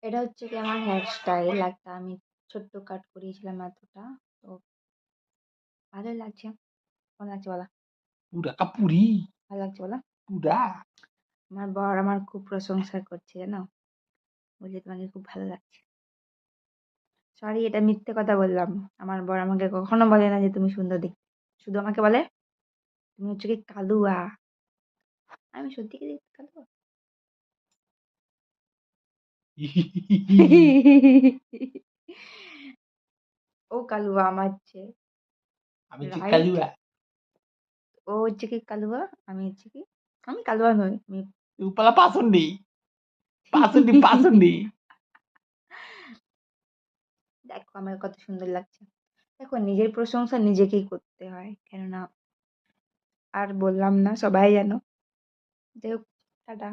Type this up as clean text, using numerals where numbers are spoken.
এটা হচ্ছে কি আমার হেয়ার স্টাইল একটা আমি ছোট্ট কাট করিয়েছিলাম এতটা। তো ভালোই লাগছে। কেমন লাগছে বলো? পুরা কাপুরি ভালো লাগছে বলো? পুরা আমার বর আমার খুব প্রশংসা করছে জানো? বলছে তোমাকে খুব ভালো লাগছে। সরি এটা মিথ্যে কথা বললাম। আমার বর আমাকে কখনো বলে না যে তুমি সুন্দর দেখতে। শুধু আমাকে বলে তুমি হচ্ছে কি কালুয়া। আমি সত্যি কি দেখতে কালুয়া? ও কালুয়া আমার চেয়ে। আমি যে রাইট? কালুয়া ও হচ্ছে কি কালুয়া, আমি হচ্ছে কি আমি কালুয়া নই। আমি উপলা পাসুন্ডি পাসুন্ডি দেখো আমার কত সুন্দর লাগছে। দেখো নিজের প্রশংসা নিজেকেই করতে হয়। কেননা আর বললাম না সবাই জানো। যাই হোক টাটা।